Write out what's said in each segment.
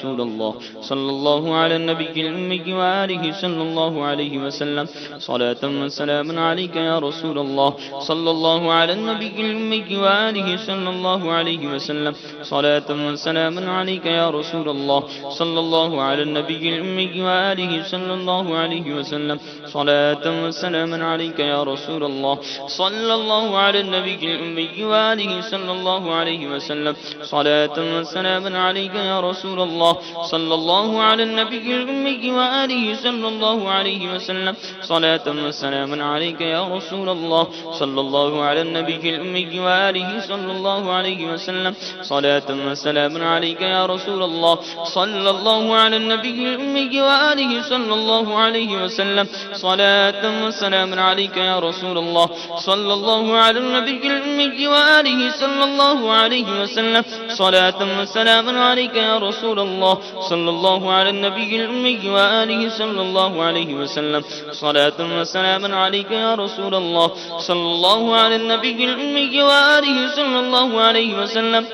رسول الله صلى الله على النبي الأمي وآله صلى الله عليه وسلم صلاة وسلام عليك يا رسول الله صلى الله على النبي الأمي وآله صلى الله عليه وسلم صلاة وسلام عليك يا رسول الله صلى الله على النبي الأمي وآله صلى الله عليه وسلم صلاة وسلام عليك يا رسول الله صلى الله على النبي الأمي وآله صلى الله عليه وسلم صلاة وسلام عليك يا رسول الله صلى الله على النبي الأمي وآله صلى الله عليه وسلم صلاة وسلام عليك يا رسول الله صلى الله على النبي الأمي وآله صلى الله عليه وسلم صلاة وسلام عليك يا رسول الله صلى الله على النبي الأمي وآله صلى الله عليه وسلم صلاة وسلام عليك يا رسول الله صلى الله على النبي الأمي وآله صلى الله عليه وسلم صلاة وسلام عليك يا رسول الله صلى الله على النبي الأمي وآله صلى الله عليه وسلم صلاة وسلام عليك يا رسول الله صلى الله على النبي الأمي وآله صلى الله عليه وسلم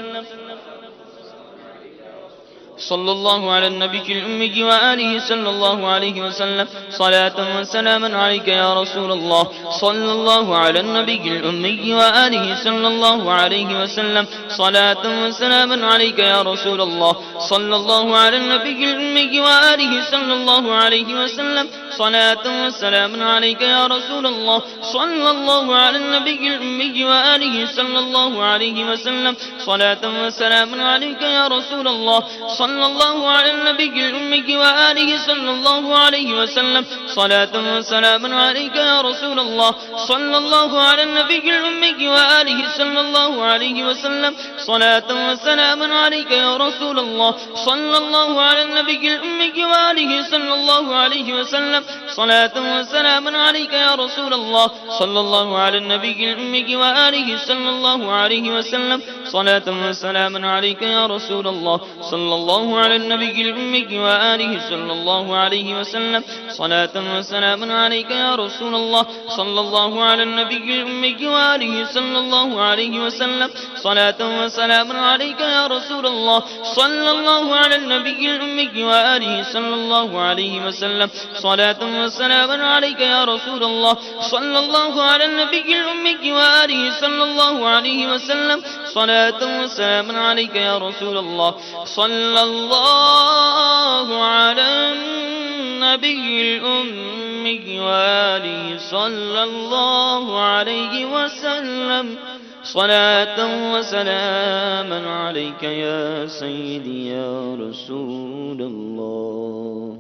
صلى الله على النبي الأمي وآله صلى الله عليه وسلم صلاة وسلاما عليك يا رسول الله صلى الله على النبي الأمي وآله صلى الله عليه وسلم صلاة وسلاما عليك يا رسول الله صلى الله على النبي الأمي وآله صلى الله عليه وسلم صلاة وسلاما عليك يا رسول الله صلى الله على النبي الأمي وآله صلى الله عليه وسلم صلاة وسلاما عليك يا رسول الله صلى الله على النبي الأمي وآله صلى الله عليه وسلم صلاة وسلاما عليك يا رسول الله صلى الله على النبي الأمي وآله صلى الله عليه وسلم صلاة وسلاما عليك يا رسول الله صلى الله على النبي الأمي وآله صلى الله عليه وسلم صلاة وسلاما عليك يا رسول الله صلى الله على النبي الأمي وآله صلى الله عليه وسلم صلاة وسلاما عليك يا رسول الله صلى الله على النبي الأمي وآله صلى الله عليه وسلم صلاة وسلاما عليك يا رسول الله صلى الله على النبي الأمي وآله صلى الله عليه وسلم صلاة وسلاما عليك يا رسول الله صلى الله على النبي الأمي وآله صلى الله عليه وسلم صلاة وسلاما عليك يا رسول الله صلى الله على النبي الأمي وآله صلى الله عليه وسلم صلاة وسلاما عليك يا رسول الله صلى الله على النبي الأمي وآله صلى الله عليه وسلم صلاة وسلاما عليك يا سيدي يا رسول الله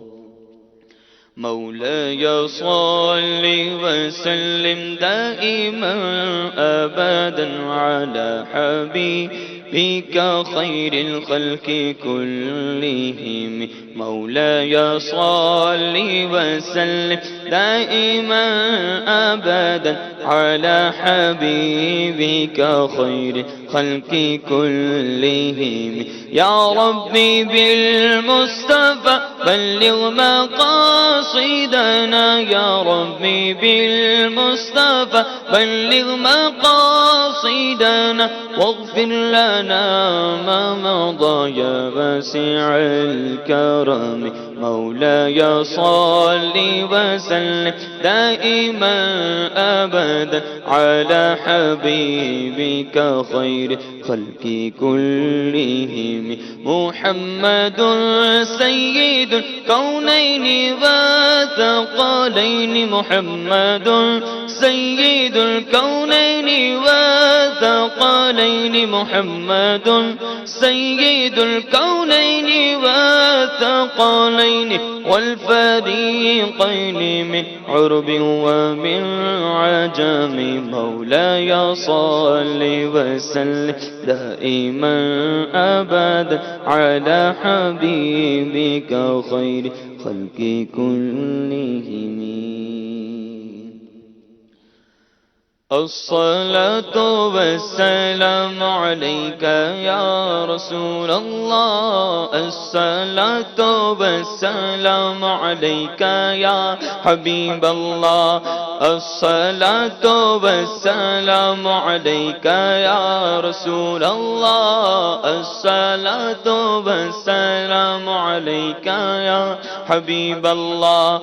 مولاي صل وسلم دائما أبدا على حبيبك خير الخلق كلهم مولاي صل وسلم دائما أبدا على حبيبك خير الخلق كلهم يا ربي بالمصطفى بلغ مقاصدنا يا ربي بالمصطفى بلغ مقاصدنا واغفر لنا ما مضى يا واسع الكرم مولاي صل وسلم دائما أبدا على حبيبك خير خلق كلهم محمد سيد الكونين وثقلين محمد سيد الكونين وثقلين محمد سيد الكونين وثقلين والفريقين من عرب ومن عجم مولاي صل وسلم دائما أبدا على حبيبك خير خلق كلهم الصلاة والسلام عليك يا رسول الله الصلاة والسلام عليك يا حبيب الله الصلاة والسلام عليك يا رسول الله الصلاة والسلام عليك يا حبيب الله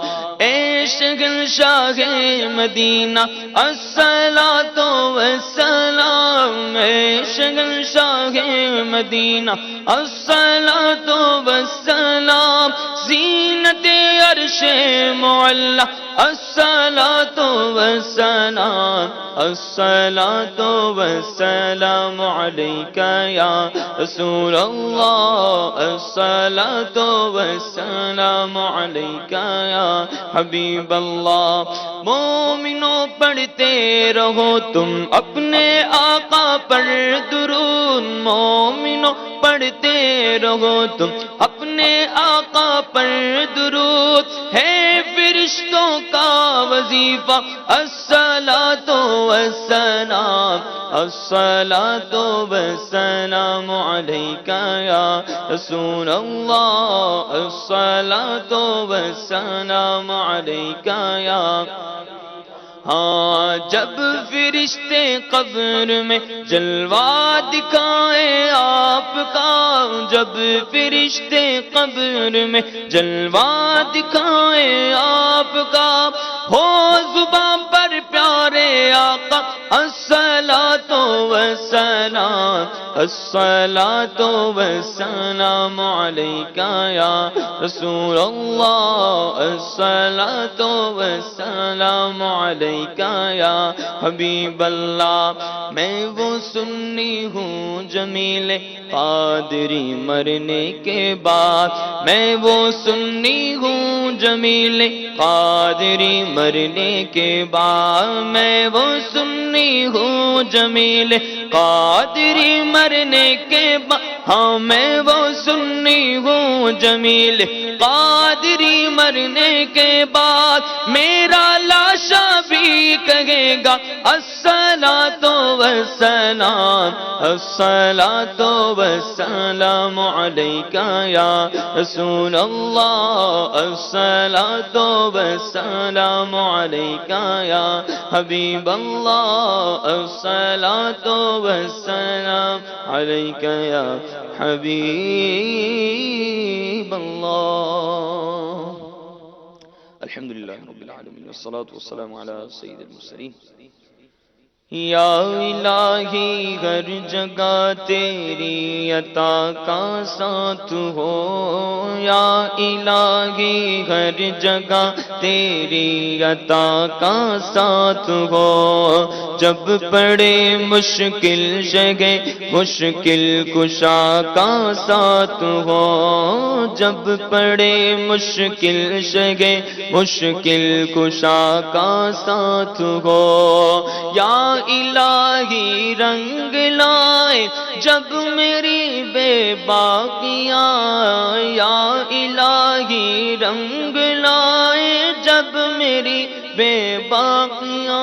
عشق شاہ مدینہ الصلاۃ والسلام عشق شاہ مدینہ الصلاۃ والسلام زینت عرش معلی الصلاۃ والسلام الصلاۃ والسلام علیک یا رسول اللہ الصلاۃ والسلام علیک یا حبیب اللہ مومنوں پڑھتے رہو تم اپنے آقا پر درود مومنوں پڑھتے رہو تم اپنے آقا پر درود ہے فرشتوں کا وظیفہ الصلاۃ والسلام الصلاۃ والسلام علیک یا رسول اللہ الصلاۃ والسلام علیک یا ہاں جب فرشتے قبر میں جلوہ دکھائیں آپ کا جب فرشتے قبر میں جلوہ دکھائیں آپ کا ہو زبان پر پیارے آقا الصلاۃ والسلام الصلاۃ والسلام علیک یا رسول اللہ الصلاۃ والسلام علیک یا حبیب اللہ میں وہ سنی ہوں جمیل قادری مرنے کے بعد میں وہ سنی ہوں جمیل قادری مرنے کے بعد میں وہ سنی ہوں جمیل قادری مرنے کے بعد ہاں میں وہ سنی ہوں جمیل قادری مرنے کے بعد میرا لاشا بھی کہے گا الصلاۃ والسلام الصلاۃ والسلام علیک یا رسول اللہ الصلاۃ والسلام علیک یا حبیب اللہ الصلاۃ والسلام علیک یا حبیب اللہ الحمدللہ رب العالمین والصلاة والسلام علی سید المرسلین یا الہی ہر جگہ تیری عطا کا ساتھ ہو یا الہی ہر جگہ تیری عطا کا ساتھ ہو جب پڑے مشکل جگہ مشکل کشا کا ساتھ ہو جب پڑے مشکل جگہ مشکل کشا کا ساتھ ہو یا الہی رنگ لائے جب میری بے باقیاں یا الہی رنگ لائے جب میری بے باقیاں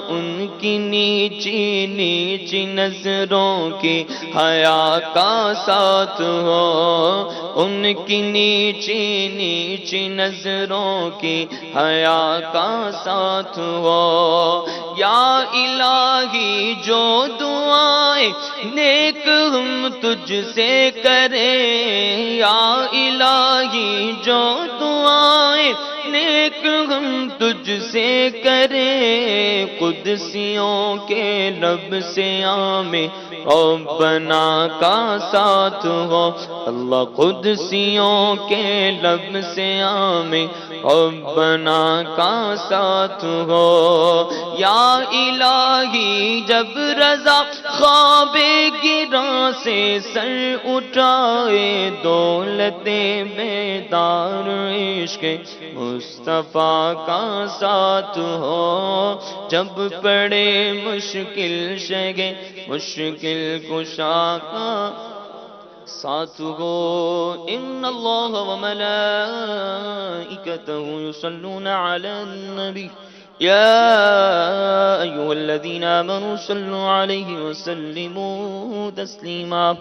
ان کی نیچی نیچی نظروں کی حیا کا ساتھ ہو ان کی نیچی نیچی نظروں کی حیا کا ساتھ ہو یا الہی جو دعائیں نیک ہم تجھ سے کریں یا الہی جو دعائیں نیک ہم تجھ سے کریں قدسیوں کے لب سے آمیں ربنا کا ساتھ ہو اللہ قدسیوں کے لب سے آمیں ربنا کا ساتھ ہو یا الہی جب رضا خواب گراں سے سر اٹھائے دولت بیدار عشق مصطفیٰ کا ساتھ ہو جب پڑے مشکل شگے مشکل کشا کا ساتھ ہو ان اللہ و ملائکتہ یصلون علی النبی يا أيها الذين آمنوا صلوا عليه وسلموا تسليما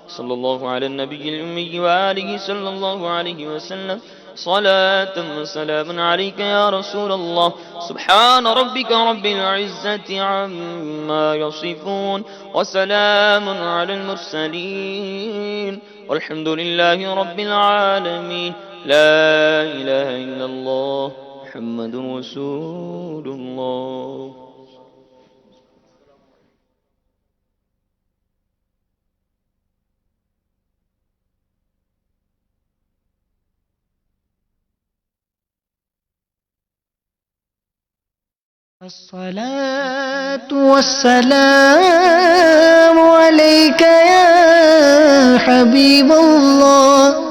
صلى الله على النبي الأمي وآله صلى الله عليه وسلم صلاة وسلام عليك يا رسول الله سبحان ربك رب العزة عما يصفون وسلام على المرسلين والحمد لله رب العالمين لا إله إلا الله محمد رسول الله. الصلاة والسلام عليك يا حبيب الله.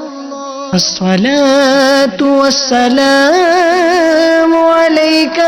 الصلاة والسلام عليك